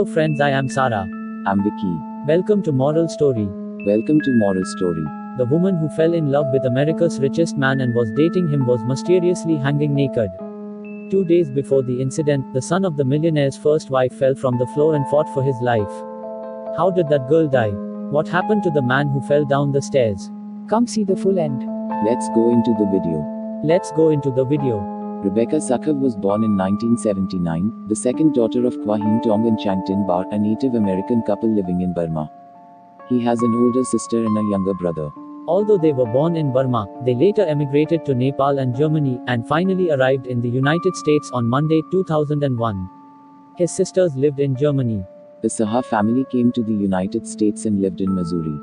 Hello friends, I am Sarah. I'm Vicky. Welcome to Moral Story. Welcome to Moral Story. The woman who fell in love with America's richest man and was dating him was mysteriously hanging naked. 2 days before the incident, the son of the millionaire's first wife fell from the floor and fought for his life. How did that girl die? What happened to the man who fell down the stairs? Come see the full end. Let's go into the video. Let's go into the video. Rebecca Succoth was born in 1979, the second daughter of Kwaheen Tong and Chang Tin Bar, a Native American couple living in Burma. He has an older sister and a younger brother. Although they were born in Burma, they later emigrated to Nepal and Germany, and finally arrived in the United States on Monday, 2001. His sisters lived in Germany. The Saha family came to the United States and lived in Missouri.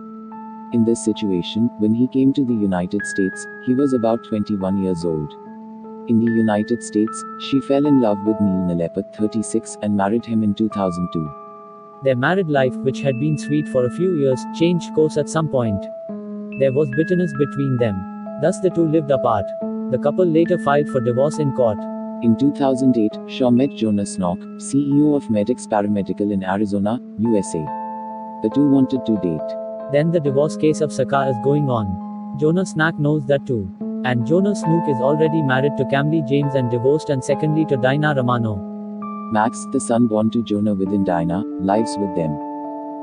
In this situation, when he came to the United States, he was about 21 years old. In the United States, she fell in love with Neil Nalepat, 36, and married him in 2002. Their married life, which had been sweet for a few years, changed course at some point. There was bitterness between them. Thus the two lived apart. The couple later filed for divorce in court. In 2008, Shaw met Jonah Snock, CEO of Medix Paramedical in Arizona, USA. The two wanted to date. Then the divorce case of Saka is going on. Jonah Snack knows that too. And Jonah Snook is already married to Camly James and divorced, and secondly to Dinah Romano. Max, the son born to Jonah within Dinah, lives with them.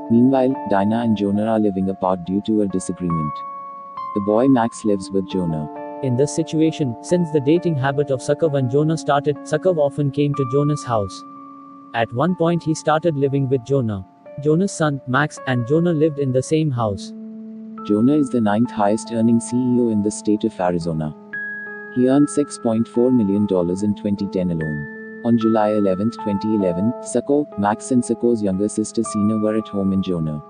Meanwhile, Dinah and Jonah are living apart due to a disagreement. The boy Max lives with Jonah. In this situation, since the dating habit of Succoth and Jonah started, Succoth often came to Jonah's house. At one point he started living with Jonah. Jonah's son, Max, and Jonah lived in the same house. Jonah is the 9th highest earning CEO in the state of Arizona. He earned $6.4 million in 2010 alone. On July 11, 2011, Succoth, Max and Succoth's younger sister Sina were at home in Jonah.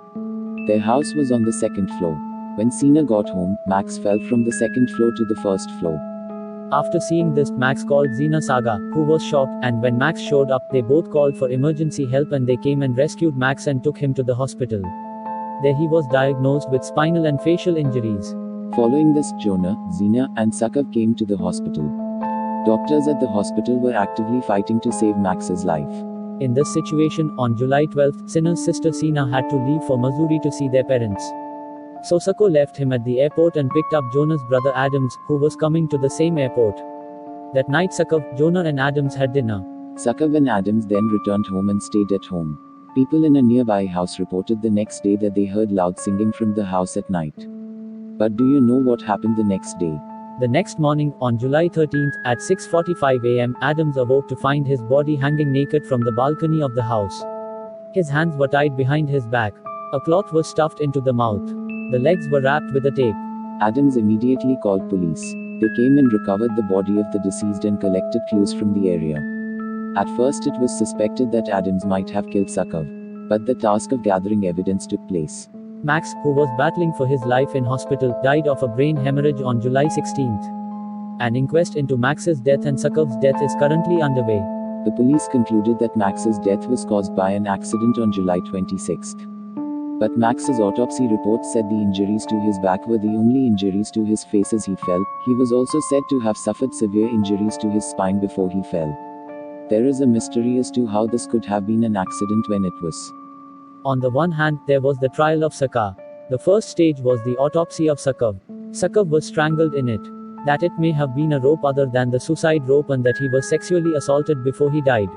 Their house was on the second floor. When Sina got home, Max fell from the second floor to the first floor. After seeing this, Max called Zina Saga, who was shocked, and when Max showed up, they both called for emergency help and they came and rescued Max and took him to the hospital. There he was diagnosed with spinal and facial injuries. Following this, Jonah, Zina, and Succoth came to the hospital. Doctors at the hospital were actively fighting to save Max's life. In this situation, on July 12, Sina's sister Sina had to leave for Missouri to see their parents. So Succoth left him at the airport and picked up Jonah's brother Adams, who was coming to the same airport. That night Succoth, Jonah and Adams had dinner. Succoth and Adams then returned home and stayed at home. People in a nearby house reported the next day that they heard loud singing from the house at night. But do you know what happened the next day? The next morning, on July 13, at 6:45 a.m., Adams awoke to find his body hanging naked from the balcony of the house. His hands were tied behind his back. A cloth was stuffed into the mouth. The legs were wrapped with a tape. Adams immediately called police. They came and recovered the body of the deceased and collected clues from the area. At first it was suspected that Adams might have killed Succoth. But the task of gathering evidence took place. Max, who was battling for his life in hospital, died of a brain hemorrhage on July 16. An inquest into Max's death and Succoth's death is currently underway. The police concluded that Max's death was caused by an accident on July 26. But Max's autopsy report said the injuries to his back were the only injuries to his face as he fell. He was also said to have suffered severe injuries to his spine before he fell. There is a mystery as to how this could have been an accident when it was. On the one hand, there was the trial of Saka. The first stage was the autopsy of Succoth. Succoth was strangled in it. That it may have been a rope other than the suicide rope and that he was sexually assaulted before he died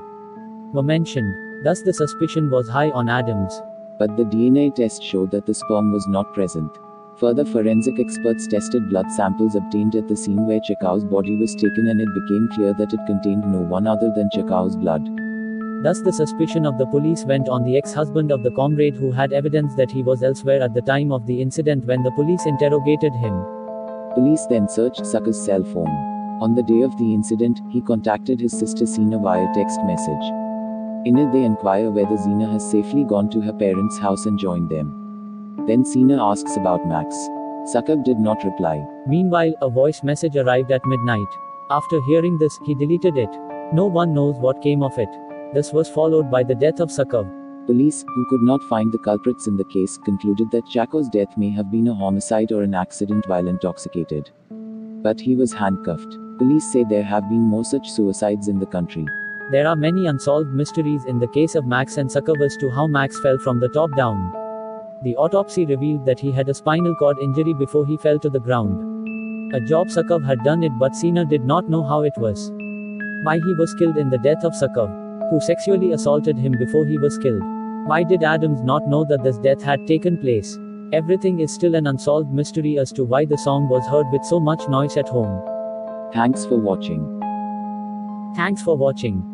were mentioned. Thus the suspicion was high on Adams. But the DNA test showed that the sperm was not present. Further, forensic experts tested blood samples obtained at the scene where Chakau's body was taken and it became clear that it contained no one other than Chakau's blood. Thus the suspicion of the police went on the ex-husband of the comrade who had evidence that he was elsewhere at the time of the incident when the police interrogated him. Police then searched Succoth's cell phone. On the day of the incident, he contacted his sister Sina via text message. In it they inquire whether Zina has safely gone to her parents' house and joined them. Then Sina asks about Max. Succoth did not reply. Meanwhile, a voice message arrived at midnight. After hearing this, he deleted it. No one knows what came of it. This was followed by the death of Succoth. Police, who could not find the culprits in the case, concluded that Chaco's death may have been a homicide or an accident while intoxicated. But he was handcuffed. Police say there have been more such suicides in the country. There are many unsolved mysteries in the case of Max and Sakov as to how Max fell from the top down. The autopsy revealed that he had a spinal cord injury before he fell to the ground. A job Sakov had done it, but Sina did not know how it was. Why he was killed in the death of Sakov, who sexually assaulted him before he was killed. Why did Adams not know that this death had taken place? Everything is still an unsolved mystery as to why the song was heard with so much noise at home. Thanks for watching. Thanks for watching.